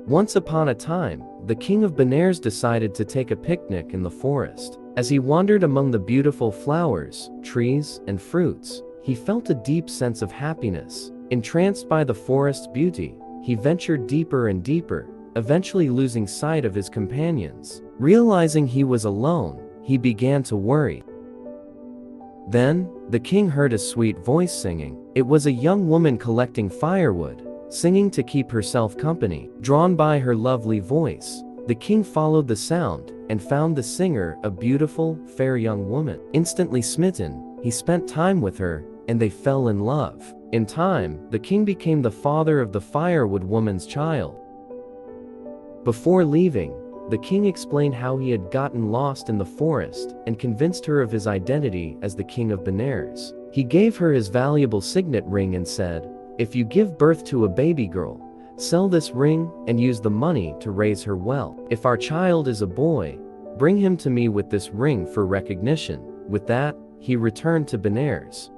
Once upon a time, the king of Benares decided to take a picnic in the forest. As he wandered among the beautiful flowers, trees, and fruits, he felt a deep sense of happiness. Entranced by the forest's beauty, he ventured deeper and deeper, eventually losing sight of his companions. Realizing he was alone, he began to worry. Then, the king heard a sweet voice singing. It was a young woman collecting firewood, singing to keep herself company. Drawn by her lovely voice, the king followed the sound and found the singer a beautiful, fair young woman. Instantly smitten, he spent time with her, and they fell in love. In time, the king became the father of the firewood woman's child. Before leaving, the king explained how he had gotten lost in the forest and convinced her of his identity as the king of Benares. He gave her his valuable signet ring and said, "If you give birth to a baby girl, sell this ring and use the money to raise her well. If our child is a boy, bring him to me with this ring for recognition." With that, he returned to Benares.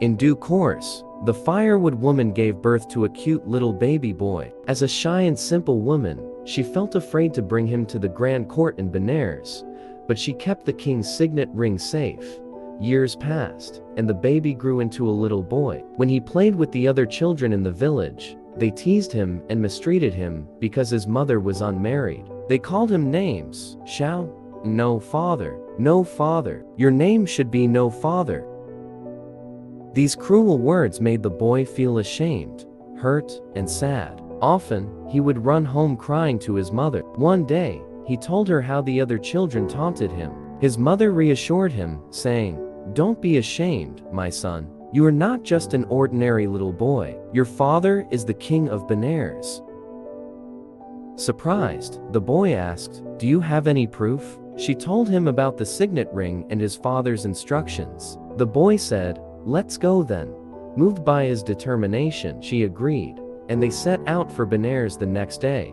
In due course, the firewood woman gave birth to a cute little baby boy. As a shy and simple woman, she felt afraid to bring him to the grand court in Benares, but she kept the king's signet ring safe. Years passed, and the baby grew into a little boy. When he played with the other children in the village, they teased him and mistreated him because his mother was unmarried. They called him names. Shout, "No father, no father. Your name should be no father." These cruel words made the boy feel ashamed, hurt, and sad. Often, he would run home crying to his mother. One day, he told her how the other children taunted him. His mother reassured him, saying, "Don't be ashamed, my son. You are not just an ordinary little boy. Your father is the king of Benares." Surprised, the boy asked, "Do you have any proof?" She told him about the signet ring and his father's instructions. The boy said, "Let's go then." Moved by his determination, she agreed, and they set out for Benares the next day.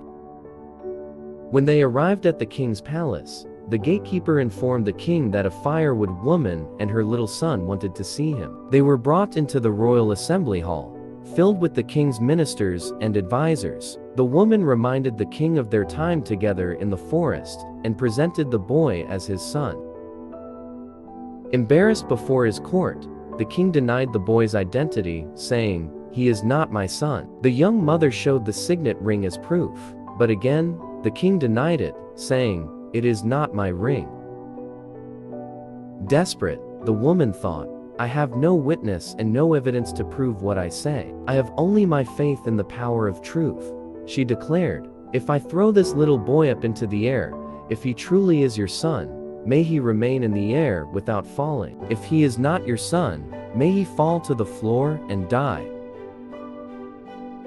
When they arrived at the king's palace, the gatekeeper informed the king that a firewood woman and her little son wanted to see him. They were brought into the royal assembly hall, filled with the king's ministers and advisors. The woman reminded the king of their time together in the forest and presented the boy as his son. Embarrassed before his court, the king denied the boy's identity, saying, "He is not my son." The young mother showed the signet ring as proof, but again, the king denied it, saying, "It is not my ring." Desperate, the woman thought, "I have no witness and no evidence to prove what I say. I have only my faith in the power of truth." She declared, "If I throw this little boy up into the air, if he truly is your son, may he remain in the air without falling. If he is not your son, may he fall to the floor and die."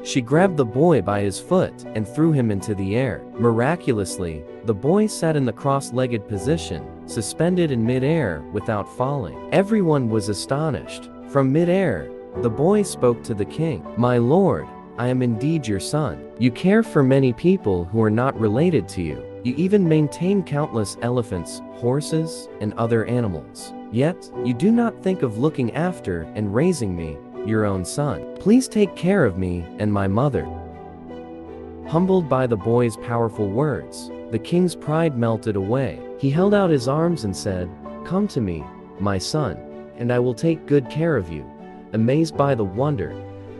She grabbed the boy by his foot and threw him into the air. Miraculously, the boy sat in the cross-legged position, suspended in mid-air without falling. Everyone was astonished. From mid-air, the boy spoke to the king, "My lord, I am indeed your son. You care for many people who are not related to you. You even maintain countless elephants, horses, and other animals. Yet, you do not think of looking after and raising me, your own son. Please take care of me and my mother." Humbled by the boy's powerful words, the king's pride melted away. He held out his arms and said, "Come to me, my son, and I will take good care of you." Amazed by the wonder,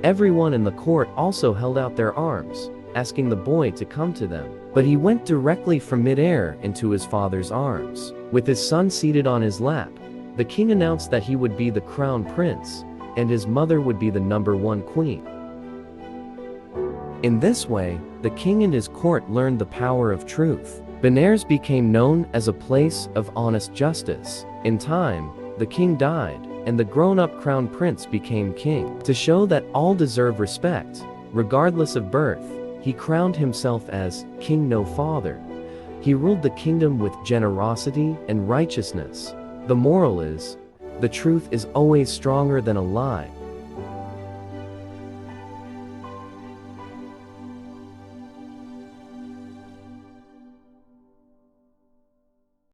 everyone in the court also held out their arms, asking the boy to come to them. But he went directly from mid-air into his father's arms. With his son seated on his lap, the king announced that he would be the crown prince, and his mother would be the #1 queen. In this way, the king and his court learned the power of truth. Benares became known as a place of honest justice. In time, the king died, and the grown-up crown prince became king. To show that all deserve respect, regardless of birth, he crowned himself as King No Father. He ruled the kingdom with generosity and righteousness. The moral is, the truth is always stronger than a lie.